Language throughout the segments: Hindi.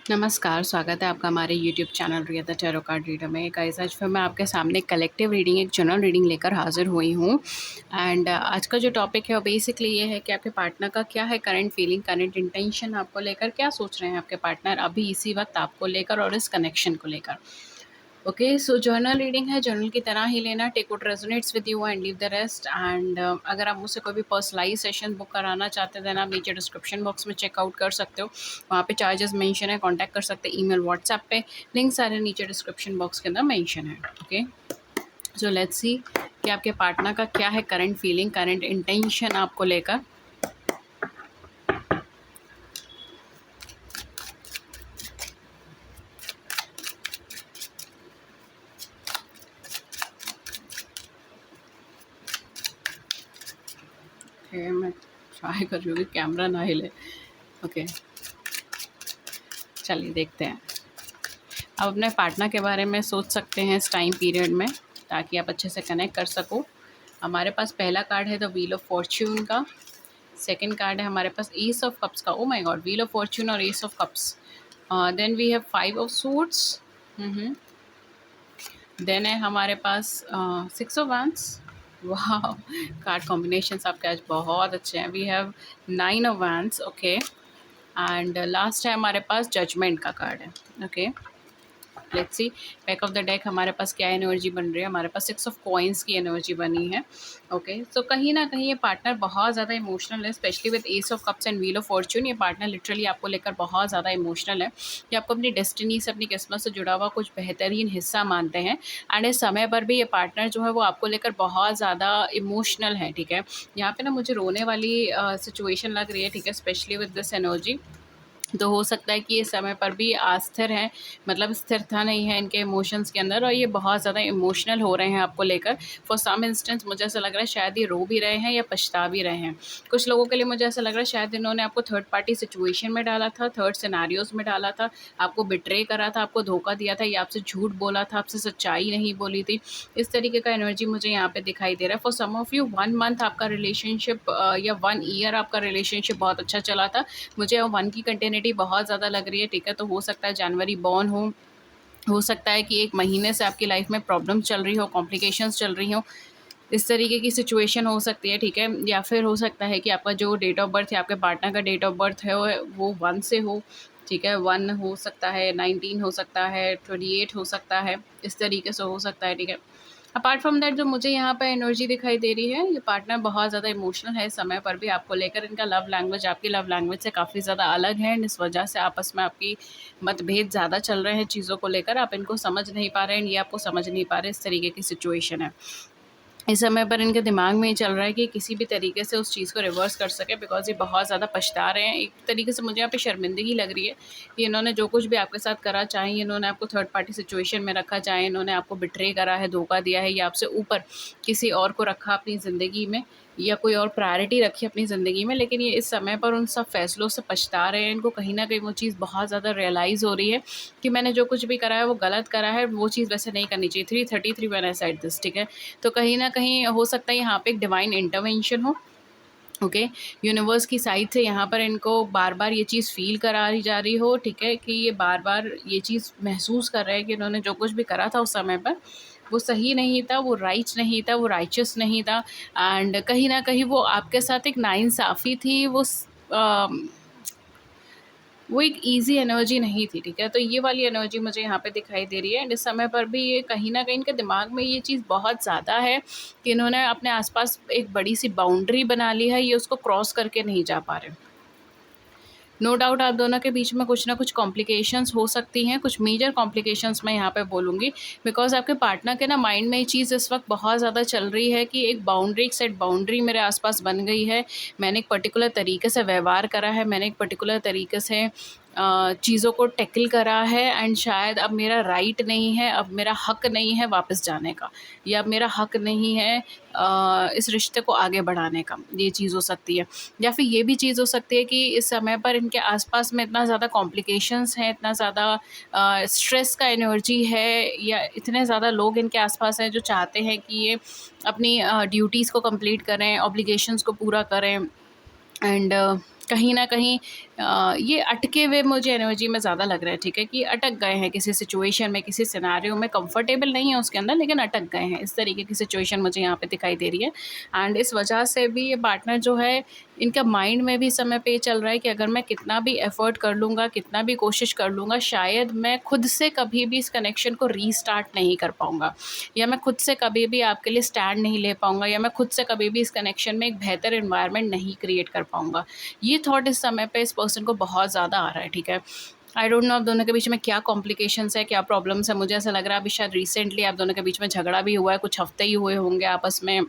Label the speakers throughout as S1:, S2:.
S1: नमस्कार, स्वागत है आपका हमारे YouTube channel Riya the tarot card reader में। गाइस, आज फिर मैं आपके सामने कलेक्टिव रीडिंग, एक जनरल रीडिंग लेकर हाज़िर हुई हूँ। एंड आज का जो टॉपिक है वो बेसिकली ये है कि आपके पार्टनर का क्या है करंट फीलिंग, करंट इंटेंशन आपको लेकर, क्या सोच रहे हैं आपके पार्टनर अभी इसी वक्त आपको लेकर और इस कनेक्शन को लेकर। ओके, सो जर्नल रीडिंग है, जर्नल की तरह ही लेना। Take what resonates with you and leave the rest. And अगर आप मुझसे कोई भी पर्सनलाइज सेशन बुक कराना चाहते हैं देन आप नीचे डिस्क्रिप्शन बॉक्स में चेकआउट कर सकते हो। वहाँ पे चार्जेस मेंशन है, कांटेक्ट कर सकते हैं ईमेल व्हाट्सएप पे। लिंक सारे नीचे डिस्क्रिप्शन बॉक्स के अंदर मेंशन है। ओके, सो लेट्स सी कि आपके पार्टनर का क्या है करंट फीलिंग, करंट इंटेंशन आपको लेकर। ओके, मैं ट्राई कर रही हूँ कि कैमरा ना हिले। ओके, चलिए देखते हैं। आप अपने पार्टनर के बारे में सोच सकते हैं इस टाइम पीरियड में, ताकि आप अच्छे से कनेक्ट कर सको। हमारे पास पहला कार्ड है द व्हील ऑफ फॉर्च्यून का। सेकंड कार्ड है हमारे पास ईस ऑफ कप्स का। Oh my god, wheel of fortune और ace of cups. Then we have five of suits. Then है हमारे पास सिक्स ऑफ वैंड्स। वाह, कार्ड कॉम्बिनेशंस आपके आज बहुत अच्छे हैं। We have nine of wands. Okay, and last है हमारे पास जजमेंट का कार्ड है। Okay, let's see back of the deck हमारे पास क्या एनर्जी बन रही है। हमारे पास सिक्स ऑफ कॉइन्स की एनर्जी बनी है। ओके, सो कहीं ना कहीं ये पार्टनर बहुत ज़्यादा इमोशनल है, specially with S of cups and wheel of Fortune. ये पार्टनर लिटरली आपको लेकर बहुत ज़्यादा इमोशनल है। ये आपको अपनी डेस्टिनी से, अपनी किस्मत से जुड़ा हुआ कुछ बेहतरीन हिस्सा मानते हैं। एंड इस समय पर भी ये पार्टनर जो है वो आपको लेकर बहुत ज़्यादा इमोशनल है। ठीक है, यहाँ पे ना मुझे रोने वाली सिचुएशन लग रही है। ठीक है, स्पेशली विद दिस एनर्जी। तो हो सकता है कि ये समय पर भी अस्थिर हैं, मतलब स्थिरता नहीं है इनके इमोशंस के अंदर, और ये बहुत ज़्यादा इमोशनल हो रहे हैं आपको लेकर। फॉर सम इंस्टेंस मुझे ऐसा लग रहा है शायद ये रो भी रहे हैं या पछता भी रहे हैं। कुछ लोगों के लिए मुझे ऐसा लग रहा है शायद इन्होंने आपको थर्ड पार्टी सिचुएशन में डाला था, थर्ड सिनेरियोज में डाला था, आपको बिट्रे करा था, आपको धोखा दिया था, या आपसे झूठ बोला था, आपसे सच्चाई नहीं बोली थी। इस तरीके का एनर्जी मुझे यहाँ पे दिखाई दे रहा है। For some of you 1 month आपका रिलेशनशिप या 1 ईयर आपका रिलेशनशिप बहुत अच्छा चला था। मुझे 1 की कंटिन्यूटी बहुत ज़्यादा लग रही है। ठीक है, तो हो सकता है जनवरी बॉर्न हो सकता है कि 1 महीने से आपकी लाइफ में प्रॉब्लम चल रही हो, कॉम्प्लिकेशंस चल रही हो, इस तरीके की सिचुएशन हो सकती है। ठीक है, या फिर हो सकता है कि आपका जो डेट ऑफ बर्थ है, आपके पार्टनर का डेट ऑफ बर्थ है वो 1 से हो। ठीक है, 1 हो सकता है, 19 हो सकता है, 28 हो सकता है, इस तरीके से हो सकता है। ठीक है, अपार्ट फ्रॉम दैट जो मुझे यहाँ पे एनर्जी दिखाई दे रही है, ये पार्टनर बहुत ज़्यादा इमोशनल है इस समय पर भी आपको लेकर। इनका लव लैंग्वेज आपकी लव लैंग्वेज से काफ़ी ज़्यादा अलग है, एंड इस वजह से आपस में आपकी मतभेद ज़्यादा चल रहे हैं चीज़ों को लेकर। आप इनको समझ नहीं पा रहे हैं, ये आपको समझ नहीं पा रहे, इस तरीके की सिचुएशन है। इस समय पर इनके दिमाग में ये चल रहा है कि किसी भी तरीके से उस चीज़ को रिवर्स कर सके, बिकॉज़ ये बहुत ज़्यादा पछता रहे हैं। एक तरीके से मुझे यहाँ पे शर्मिंदगी लग रही है कि इन्होंने जो कुछ भी आपके साथ करा, चाहे इन्होंने आपको थर्ड पार्टी सिचुएशन में रखा, चाहे इन्होंने आपको बिट्रे करा है, धोखा दिया है, या आपसे ऊपर किसी और को रखा अपनी ज़िंदगी में, या कोई और प्रायोरिटी रखी अपनी ज़िंदगी में, लेकिन ये इस समय पर उन सब फैसलों से पछता रहे हैं। इनको कहीं न कहीं वो चीज़ बहुत ज़्यादा रियलाइज़ हो रही है कि मैंने जो कुछ भी करा है वो गलत करा है, वो चीज़ वैसे नहीं करनी चाहिए। 333 व्हेन आई सेड दिस। ठीक है, तो कहीं न कहीं हो सकता है यहाँ पे एक डिवाइन इंटरवेंशन हो। ओके, यूनिवर्स की साइड से यहाँ पर इनको बार-बार ये चीज़ फ़ील कराई जा रही हो। ठीक है, कि ये बार-बार ये चीज़ महसूस कर रहे हैं कि इन्होंने जो कुछ भी करा था उस समय पर, वो सही नहीं था, वो राइट नहीं था, वो राइचियस नहीं था। एंड कहीं न कहीं वो आपके साथ एक नाइंसाफ़ी थी, वो एक ईज़ी एनर्जी नहीं थी। ठीक है, तो ये वाली एनर्जी मुझे यहाँ पे दिखाई दे रही है। एंड इस समय पर भी ये कहीं न कहीं इनके दिमाग में ये चीज़ बहुत ज़्यादा है कि इन्होंने अपने आस-पास एक बड़ी-सी बाउंड्री बना ली है, ये उसको क्रॉस करके नहीं जा पा रहे। नो डाउट आप दोनों के बीच में कुछ ना कुछ कॉम्प्लिकेशंस हो सकती हैं, कुछ मेजर कॉम्प्लिकेशंस मैं यहाँ पे बोलूँगी, बिकॉज़ आपके पार्टनर के ना माइंड में ये चीज़ इस वक्त बहुत ज़्यादा चल रही है कि एक बाउंड्री, एक सेट बाउंड्री मेरे आसपास बन गई है। मैंने एक पर्टिकुलर तरीके से व्यवहार करा है, मैंने एक पर्टिकुलर तरीके से चीज़ों को टैकल करा है, एंड शायद अब मेरा राइट नहीं है, अब मेरा हक नहीं है वापस जाने का, या अब मेरा हक नहीं है इस रिश्ते को आगे बढ़ाने का। ये चीज़ हो सकती है, या फिर ये भी चीज़ हो सकती है कि इस समय पर इनके आसपास में इतना ज़्यादा कॉम्प्लिकेशंस हैं, इतना ज़्यादा स्ट्रेस का एनर्जी है, या इतने ज़्यादा लोग इनके आसपास हैं जो चाहते हैं कि ये अपनी ड्यूटीज़ को कंप्लीट करें, ऑब्लिगेशंस को पूरा करें, एंड कहीं न कहीं ये अटके हुए मुझे एनर्जी में ज़्यादा लग रहा है, ठीक है, कि अटक गए हैं किसी सिचुएशन में, किसी सिनेरियो में, कंफर्टेबल नहीं है उसके अंदर लेकिन अटक गए हैं, इस तरीके की सिचुएशन मुझे यहाँ पे दिखाई दे रही है। एंड इस वजह से भी ये पार्टनर जो है, इनका माइंड में भी इस समय पे ये चल रहा है कि अगर मैं कितना भी एफ़र्ट कर लूँगा, कितना भी कोशिश कर लूँगा, शायद मैं खुद से कभी भी इस कनेक्शन को रीस्टार्ट नहीं कर पाऊँगा, या मैं खुद से कभी भी आपके लिए स्टैंड नहीं ले पाऊँगा, या मैं खुद से कभी भी इस कनेक्शन में एक बेहतर एनवायरनमेंट नहीं क्रिएट कर पाऊँगा। ये थॉट इस समय पे इस पर्सन को बहुत ज़्यादा आ रहा है, ठीक है। आई डोंट नो आप दोनों के बीच में क्या कॉम्प्लिकेशंस है, क्या प्रॉब्लम्स है। मुझे ऐसा लग रहा है अभी शायद रिसेंटली आप दोनों के बीच में झगड़ा भी हुआ है, कुछ हफ्ते ही हुए होंगे आपस में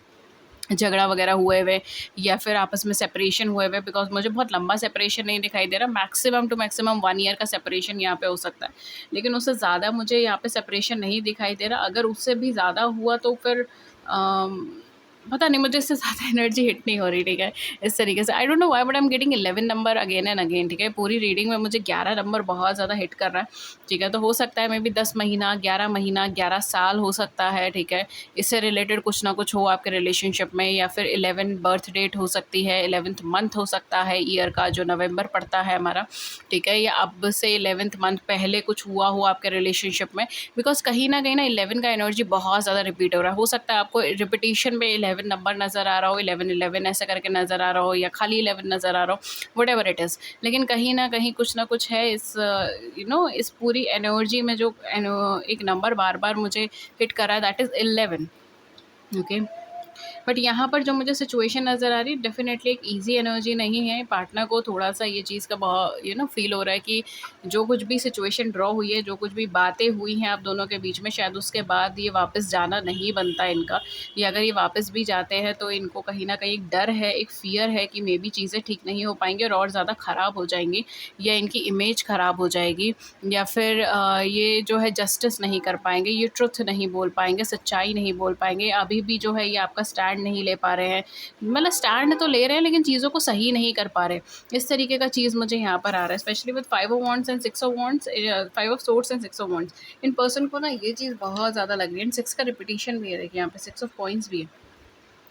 S1: झगड़ा वगैरह हुए हुए, या फिर आपस में सेपरेशन हुए हुए, बिकॉज मुझे बहुत लंबा सेपरेशन नहीं दिखाई दे रहा। मैक्सिमम टू मैक्सिमम 1 ईयर का सेपरेशन यहाँ पे हो सकता है, लेकिन उससे ज़्यादा मुझे यहाँ पे सेपरेशन नहीं दिखाई दे रहा। अगर उससे भी ज़्यादा हुआ तो फिर पता नहीं, मुझे इससे ज़्यादा एनर्जी हिट नहीं हो रही, ठीक है, इस तरीके से। आई don't know why but I am getting 11 number again and again, ठीक है। पूरी रीडिंग में मुझे 11 नंबर बहुत ज़्यादा हिट कर रहा है, ठीक है। तो हो सकता है मे बी 10 महीना, 11 महीना, 11 साल हो सकता है, ठीक है। इससे रिलेटेड कुछ ना कुछ हो आपके रिलेशनशिप में, या फिर 11 बर्थ डेट हो सकती है, 11th मंथ हो सकता है ईयर का, जो नवंबर पड़ता है हमारा, ठीक है, या अब से 11th मंथ पहले कुछ हुआ हो आपके रिलेशनशिप में, बिकॉज कहीं ना 11 का एनर्जी बहुत ज़्यादा रिपीट हो रहा है। हो सकता है आपको रिपीटिशन में 11 नंबर नज़र आ रहा हो, 11 ऐसे करके नज़र आ रहा हो, या खाली 11 नज़र आ रहा हो, वट एवर इट इज़, लेकिन कहीं ना कहीं कुछ ना कुछ है इस इस पूरी एनर्जी में, जो एक नंबर बार बार मुझे हिट कर रहा है, दैट इज़ 11, ओके। बट यहाँ पर जो मुझे सिचुएशन नज़र आ रही है, डेफिनेटली एक इजी एनर्जी नहीं है। पार्टनर को थोड़ा-सा ये चीज़ का बहुत फ़ील हो रहा है कि जो कुछ भी सिचुएशन ड्रॉ हुई है, जो कुछ भी बातें हुई हैं आप दोनों के बीच में, शायद उसके बाद ये वापस जाना नहीं बनता इनका, या अगर ये वापस भी जाते हैं तो इनको कहीं न कहीं एक डर है, एक फ़ियर है कि मेबी चीज़ें ठीक नहीं हो पाएँगी और ज़्यादा ख़राब हो जाएँगी, या इनकी इमेज ख़राब हो जाएगी, या फिर ये जो है जस्टिस नहीं कर पाएँगे, ये ट्रुथ नहीं बोल पाएँगे, सच्चाई नहीं बोल पाएँगे। अभी भी जो है ये आपका स्टैंड नहीं ले पा रहे हैं, मतलब स्टैंड तो ले रहे हैं लेकिन चीज़ों को सही नहीं कर पा रहे। इस तरीके का चीज़ मुझे यहाँ पर आ रहा है, specially with 5 of wands and 6 of wands, 5 of swords and 6 of wands. In person को ना ये चीज़ बहुत ज़्यादा लग रही है, एंड 6 का रिपीटिशन भी है, देखिए यहाँ पे 6 ऑफ कॉइन्स भी है,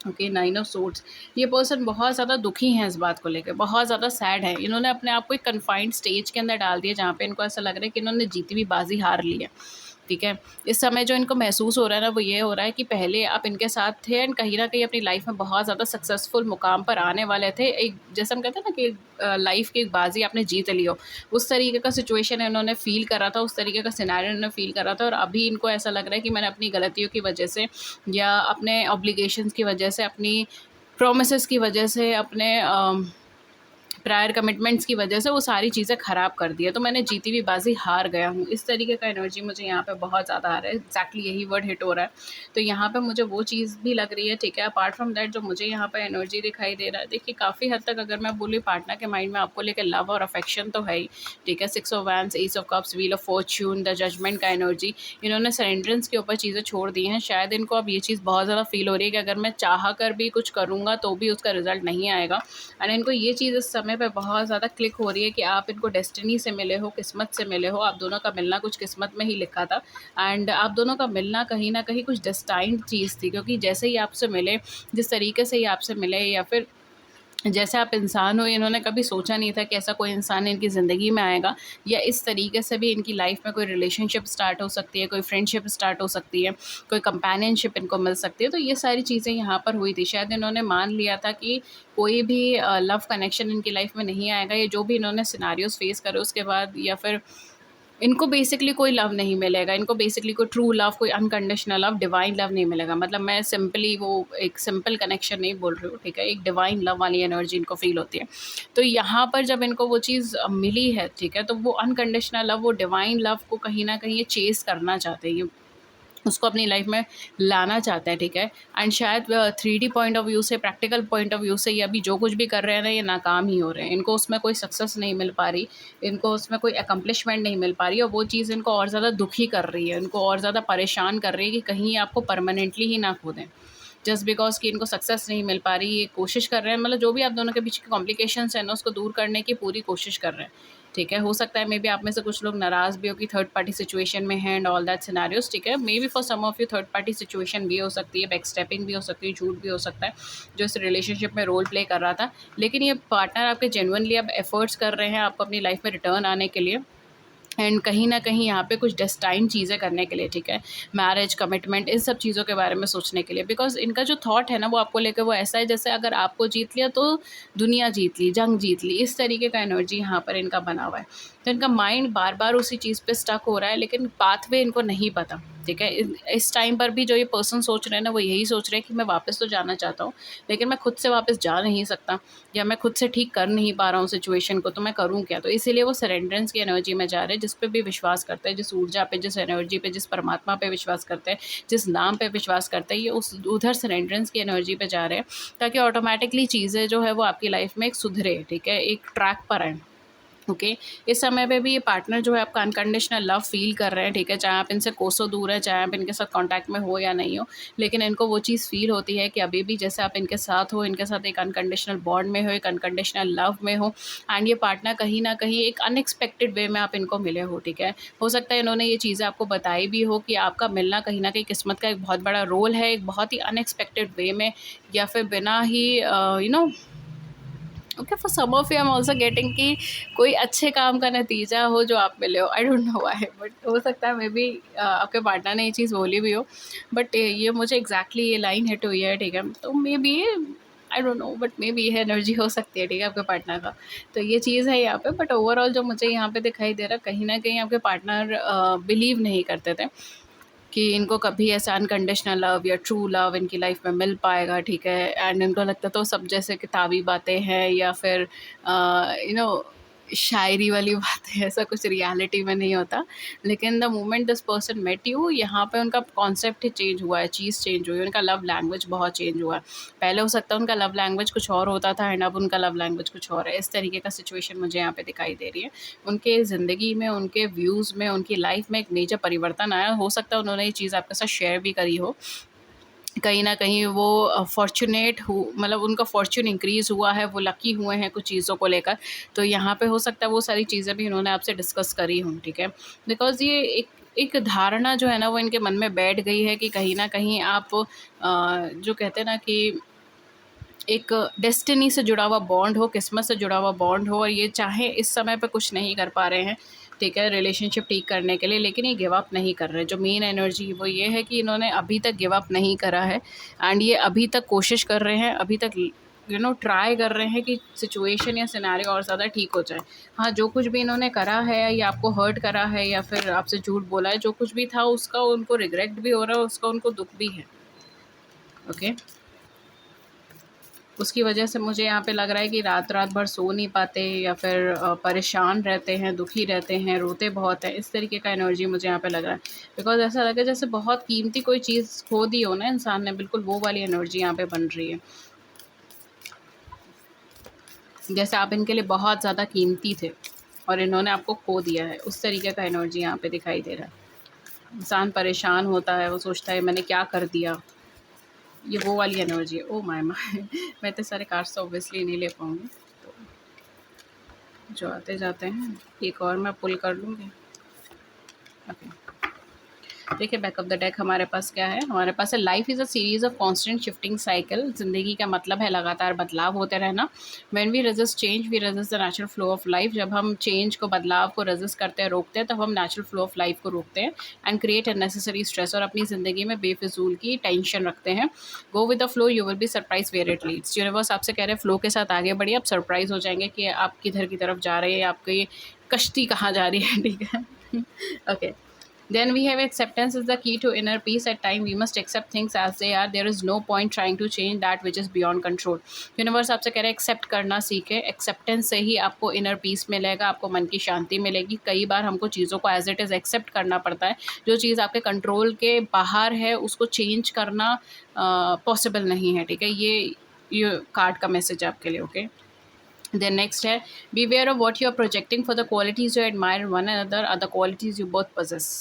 S1: ओके, 9 ऑफ सोर्ड्स। ये पर्सन बहुत ज़्यादा दुखी हैं इस बात को लेकर, बहुत ज़्यादा सैड है। इन्होंने अपने आप को एक कन्फाइंड स्टेज के अंदर डाल दिया, जहाँ पे इनको ऐसा लग रहा है कि इन्होंने जीती हुई बाजी हार ली है, ठीक है। इस समय जो इनको महसूस हो रहा है ना, वो ये हो रहा है कि पहले आप इनके साथ थे एंड कहीं न कहीं अपनी लाइफ़ में बहुत ज़्यादा सक्सेसफुल मुकाम पर आने वाले थे। एक जैसे हम कहते हैं ना कि लाइफ़ की एक बाज़ी आपने जीत ली हो, उस तरीके का सिचुएशन इन्होंने फ़ील करा था, उस तरीके का सिनेरियो इन्होंने फ़ील करा था, और अभी इनको ऐसा लग रहा है कि मैंने अपनी गलतियों की वजह से, या अपने ऑब्लिगेशंस की वजह से, अपनी प्रोमिसेस की वजह से, अपने प्रायर कमिटमेंट्स की वजह से वो सारी चीज़ें ख़राब कर दी है, तो मैंने जीती हुई बाजी हार गया हूँ। इस तरीके का एनर्जी मुझे यहाँ पे बहुत ज़्यादा आ रहा है, एग्जैक्टली यही वर्ड हिट हो रहा है। तो यहाँ पे मुझे वो चीज़ भी लग रही है, ठीक है। अपार्ट फ्रॉम दैट जो मुझे यहाँ पे एनर्जी दिखाई दे रहा है, देखिए काफ़ी हद तक अगर मैं बोलूँ, पार्टनर के माइंड में आपको लेकर लव और अफेक्शन तो है ही, ठीक है। 6 of wands, ace of cups, wheel of fortune, the judgement का एनर्जी, इन्होंने सरेंडरेंस के ऊपर चीज़ें छोड़ दी हैं। शायद इनको अब ये चीज़ बहुत ज़्यादा फील हो रही है कि अगर मैं चाह कर भी कुछ करूँगा तो भी उसका रिजल्ट नहीं आएगा, एंड इनको ये चीज़ इस समय पे बहुत ज़्यादा क्लिक हो रही है कि आप इनको डेस्टिनी से मिले हो, किस्मत से मिले हो। आप दोनों का मिलना कुछ किस्मत में ही लिखा था, एंड आप दोनों का मिलना कहीं न कहीं कुछ डेस्टाइन्ड चीज़ थी, क्योंकि जैसे ही आपसे मिले, जिस तरीके से ही आपसे मिले, या फिर जैसे आप इंसान हो, इन्होंने कभी सोचा नहीं था कि ऐसा कोई इंसान इनकी ज़िंदगी में आएगा, या इस तरीके से भी इनकी लाइफ में कोई रिलेशनशिप स्टार्ट हो सकती है, कोई फ्रेंडशिप स्टार्ट हो सकती है, कोई कंपेनियनशिप इनको मिल सकती है। तो ये सारी चीज़ें यहाँ पर हुई थी। शायद इन्होंने मान लिया था कि कोई भी लव कनेक्शन इनकी लाइफ में नहीं आएगा, या जो भी इन्होंने सिनारियोज़ फेस करे उसके बाद, या फिर इनको बेसिकली कोई लव नहीं मिलेगा, इनको बेसिकली कोई ट्रू लव, कोई अनकंडीशनल लव, डिवाइन लव नहीं मिलेगा। मतलब मैं सिंपली वो एक सिंपल कनेक्शन नहीं बोल रही हूँ, ठीक है, एक डिवाइन लव वाली एनर्जी इनको फ़ील होती है। तो यहाँ पर जब इनको वो चीज़ मिली है, ठीक है, तो वो अनकंडीशनल लव, वो डिवाइन लव को कहीं न कहीं ये चेज़ करना चाहते हैं, ये उसको अपनी लाइफ में लाना चाहते हैं, ठीक है। एंड शायद 3D पॉइंट ऑफ व्यू से, प्रैक्टिकल पॉइंट ऑफ व्यू से, ये अभी जो कुछ भी कर रहे हैं ना, ये नाकाम ही हो रहे हैं। इनको उसमें कोई सक्सेस नहीं मिल पा रही, इनको उसमें कोई अकम्पलिशमेंट नहीं मिल पा रही, और वो चीज़ इनको और ज़्यादा दुखी कर रही है, इनको और ज़्यादा परेशान कर रही है कि कहीं आपको परमानेंटली ही ना खो दें। जस्ट बिकॉज़ कि इनको सक्सेस नहीं मिल पा रही, ये कोशिश कर रहे हैं, मतलब जो भी आप दोनों के बीच की कॉम्प्लिकेशंस हैं ना, उसको दूर करने की पूरी कोशिश कर रहे हैं। ठीक है। हो सकता है मे बी आप में से कुछ लोग नाराज़ भी हो कि थर्ड पार्टी सिचुएशन में हैं एंड ऑल दैट सिनेरियोज़, ठीक है। Maybe for some of you third party situation भी हो सकती है, बैकस्टेपिंग भी हो सकती है, झूठ भी हो सकता है, जो इस रिलेशनशिप में रोल प्ले कर रहा था। लेकिन ये पार्टनर आपके जेन्युइनली अब एफर्ट्स कर रहे हैं आपको अपनी लाइफ में रिटर्न आने के लिए, एंड कहीं न कहीं यहाँ पे कुछ डेस्टाइन चीज़ें करने के लिए, ठीक है। मैरिज, कमिटमेंट, इन सब चीज़ों के बारे में सोचने के लिए, बिकॉज़ इनका जो थॉट है ना वो आपको लेकर वो ऐसा है जैसे अगर आपको जीत लिया तो दुनिया जीत ली, जंग जीत ली, इस तरीके का एनर्जी यहाँ पर इनका बना हुआ है। तो इनका माइंड बार-बार उसी चीज़ पे स्टक हो रहा है, लेकिन पाथवे इनको नहीं पता, ठीक है। इस टाइम पर भी जो ये पर्सन सोच रहे हैं ना वो यही सोच रहे हैं कि मैं वापस तो जाना चाहता हूँ, लेकिन मैं खुद से वापस जा नहीं सकता, या मैं खुद से ठीक कर नहीं पा रहा हूँ सिचुएशन को, तो मैं करूँ क्या? तो इसीलिए वो सरेंडेंस की एनर्जी में जा रहे हैं, जिस पे भी विश्वास करते हैं, जिस ऊर्जा पे, जिस एनर्जी पे, जिस परमात्मा पे विश्वास करते हैं, जिस नाम पे विश्वास करते हैं, ये उस उधर सरेंडेंस की एनर्जी पे जा रहे हैं, ताकि ऑटोमैटिकली चीज़ें जो है वो आपकी लाइफ में एक सुधरे, ठीक है, एक ट्रैक पर आएँ। ओके। इस समय पे भी ये पार्टनर जो है आपका अनकंडीशनल लव फ़ील कर रहे हैं, ठीक है? चाहे आप इनसे कोसों दूर हैं, चाहे आप इनके साथ कॉन्टैक्ट में हो या नहीं हो, लेकिन इनको वो चीज़ फ़ील होती है कि अभी भी जैसे आप इनके साथ हो, इनके साथ एक अनकंडीशनल बॉन्ड में हो, एक अनकंडीशनल लव में हो, एंड ये पार्टनर कहीं न कहीं एक अनएक्सपेक्टेड वे में आप इनको मिले हो, ठीक है? हो सकता है इन्होंने ये चीज़ें आपको बताई भी हो कि आपका मिलना कहीं न कहीं किस्मत का एक बहुत बड़ा रोल है, एक बहुत ही अनएक्सपेक्टेड वे में, या फिर बिना ही okay, for some of you I am also getting कि कोई अच्छे काम का नतीजा हो जो आप मिले हो, आई डोंट नो व्हाई, बट हो सकता है मे बी आपके पार्टनर ने ये चीज़ बोली भी हो, बट ये मुझे एग्जैक्टली ये लाइन हिट हुई है, ठीक है। तो maybe I don't know, but maybe ये एनर्जी हो सकती है, ठीक है, आपके पार्टनर का। तो ये चीज़ है यहाँ पे, बट ओवरऑल जो मुझे यहाँ पे दिखाई दे रहा है, कहीं ना कहीं आपके पार्टनर बिलीव नहीं करते थे कि इनको कभी ऐसा अनकंडीशनल लव या ट्रू लव इनकी लाइफ में मिल पाएगा, ठीक है। एंड इनको लगता तो सब जैसे किताबी बातें हैं, या फिर यू नो शायरी वाली बातें, ऐसा कुछ रियलिटी में नहीं होता। लेकिन the moment this person met you, यहाँ पे उनका कॉन्सेप्ट ही चेंज हुआ है, चीज़ चेंज हुई है, उनका लव लैंग्वेज बहुत चेंज हुआ है। पहले हो सकता है उनका लव लैंग्वेज कुछ और होता था, एंड अब उनका लव लैंग्वेज कुछ और है। इस तरीके का सिचुएशन मुझे यहाँ पे दिखाई दे रही है। उनके ज़िंदगी में, उनके व्यूज़ में, उनकी लाइफ में एक मेजर परिवर्तन आया। हो सकता है उन्होंने ये चीज़ आपके साथ शेयर भी करी हो। कहीं न कहीं वो फॉर्च्यूनेट हु मतलब उनका फॉर्च्यून इंक्रीज़ हुआ है, वो लकी हुए हैं कुछ चीज़ों को लेकर। तो यहाँ पे हो सकता है वो सारी चीज़ें भी इन्होंने आपसे डिस्कस करी हों, ठीक है। बिकॉज़ ये एक एक धारणा जो है ना वो इनके मन में बैठ गई है कि कहीं न कहीं आप जो कहते हैं ना कि एक डेस्टिनी से जुड़ा हुआ बॉन्ड हो, किस्मत से जुड़ा हुआ बॉन्ड हो, और ये चाहे इस समय पे कुछ नहीं कर पा रहे हैं, ठीक है, रिलेशनशिप ठीक करने के लिए, लेकिन ये गिव अप नहीं कर रहे। जो मेन एनर्जी वो ये है कि इन्होंने अभी तक गिव अप नहीं करा है, एंड ये अभी तक कोशिश कर रहे हैं, अभी तक ट्राई कर रहे हैं कि सिचुएशन या सिनेरियो और ज़्यादा ठीक हो जाए। हाँ, जो कुछ भी इन्होंने करा है या आपको हर्ट करा है या फिर आपसे झूठ बोला है, जो कुछ भी था उसका उनको रिग्रेट भी हो रहा है, उसका उनको दुःख भी है। ओके? उसकी वजह से मुझे यहाँ पे लग रहा है कि रात-रात भर सो नहीं पाते, या फिर परेशान रहते हैं, दुखी रहते हैं, रोते बहुत हैं। इस तरीके का एनर्जी मुझे यहाँ पे लग रहा है। बिकॉज़ ऐसा लग रहा है जैसे बहुत कीमती कोई चीज़ खो दी हो ना इंसान ने, बिल्कुल वो वाली एनर्जी यहाँ पे बन रही है। जैसे आप इनके लिए बहुत ज़्यादा कीमती थे और इन्होंने आपको खो दिया है, उस तरीके का एनर्जी यहाँ पे दिखाई दे रहा है। इंसान परेशान होता है, वो सोचता है मैंने क्या कर दिया? ये वो वाली एनर्जी है। Oh my my! मैं इतने सारे कार्ड्स तो ऑब्वियसली नहीं ले पाऊँगी। तो जो आते-जाते हैं, एक और मैं पुल कर लूँगी। ओके। देखिए बैक ऑफ द डेक हमारे पास क्या है, हमारे पास है life is a series of constant shifting cycle. ज़िंदगी का मतलब है लगातार बदलाव होते रहना। When we resist change we resist the natural flow of life. जब हम चेंज को, बदलाव को रेजिस्ट करते हैं, रोकते हैं, तब हम नेचुरल फ्लो ऑफ लाइफ को रोकते हैं एंड क्रिएट अननेसेसरी स्ट्रेस, और अपनी ज़िंदगी में बेफिजूल की टेंशन रखते हैं। Go with the flow, you will be surprise where it leads. Universe आपसे कह रहे हैं फ्लो के साथ आगे बढ़िए, आप सरप्राइज हो जाएंगे कि आप किधर की तरफ जा रहे हैं, आपकी कश्ती कहाँ जा रही है, ठीक है। Okay. Then we have acceptance is the key to inner peace. At time we must accept things as they are. There is no point trying to change that which is beyond control. Universe आपसे कह रहे हैं एक्सेप्ट करना सीखे। एक्सेप्टेंस से ही आपको इनर पीस मिलेगा, आपको मन की शांति मिलेगी। कई बार हमको चीज़ों को एज इट इज़ एक्सेप्ट करना पड़ता है। जो चीज़ आपके कंट्रोल के बाहर है उसको चेंज करना पॉसिबल नहीं है, ठीक है। ये कार्ड का मैसेज है आपके लिए। ओके। देन नेक्स्ट है beware of what you are projecting, for the qualities you admire one another are the qualities you both possess.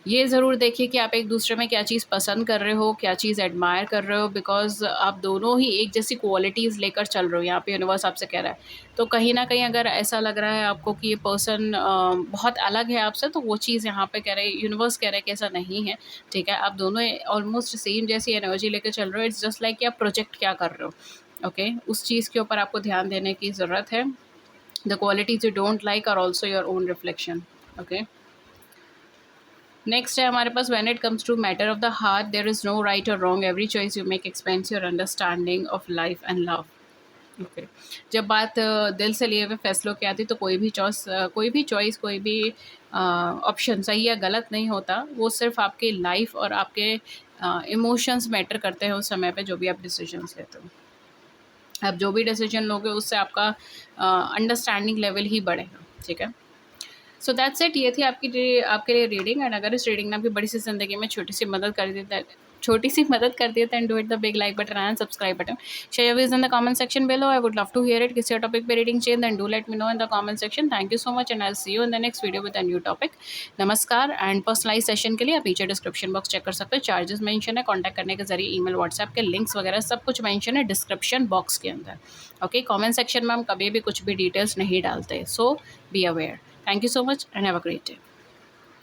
S1: ये ज़रूर देखिए कि आप एक दूसरे में क्या चीज़ पसंद कर रहे हो, क्या चीज़ एडमायर कर रहे हो, बिकॉज़ आप दोनों ही एक जैसी क्वालिटीज़ लेकर चल रहे हो, यहाँ पे यूनिवर्स आपसे कह रहा है। तो कहीं न कहीं अगर ऐसा लग रहा है आपको कि ये पर्सन बहुत अलग है आपसे, तो वो चीज़ यहाँ पे कह रहे हैं, यूनिवर्स कह रहा है कि ऐसा नहीं है, ठीक है? आप दोनों ऑलमोस्ट सेम जैसी एनर्जी लेके चल रहे हो, इट्स जस्ट लाइक कि आप प्रोजेक्ट क्या कर रहे हो, ओके? उस चीज़ के ऊपर आपको ध्यान देने की ज़रूरत है। The qualities you don't like are also your own reflection, okay? Next है हमारे पास, when it comes to matter of the heart there is no right or wrong, every choice you make expands your understanding of life and love, okay? जब बात दिल से लिए हुए फैसलों की आती है, तो कोई भी चॉइस कोई भी ऑप्शन सही या गलत नहीं होता, वो सिर्फ आपकी लाइफ और आपके इमोशंस मैटर करते हैं उस समय पे, जो भी आप डिसीजंस लेते हो। आप जो भी डिसीजन लोगे उससे आपका अंडरस्टैंडिंग लेवल ही बढ़ेगा, ठीक है? सो दैट्स इट, ये थी आपके लिए रीडिंग। एंड अगर इस रीडिंग ने आपकी बड़ी सी ज़िंदगी में छोटी सी मदद कर दी है, then do it the big like button and subscribe button. Share your views in the comment section below, I would love to hear it. किसी और टॉपिक पे रीडिंग चाहिए, then do let me know in the comment section. Thank you so much and I will see you in the next video with a new topic. नमस्कार। एंड पर्सनलाइज सेशन के लिए आप नीचे डिस्क्रिप्शन बॉक्स चेक कर सकते हो, चार्जेस मेंशन है, कॉन्टैक्ट करने के जरिए ईमेल, व्हाट्सएप के लिंक्स वगैरह सब कुछ मेंशन है डिस्क्रिप्शन बॉक्स के अंदर, ओके? कमेंट सेक्शन में हम कभी भी कुछ भी डिटेल्स नहीं डालते, so be aware. Thank you so much and have a great day.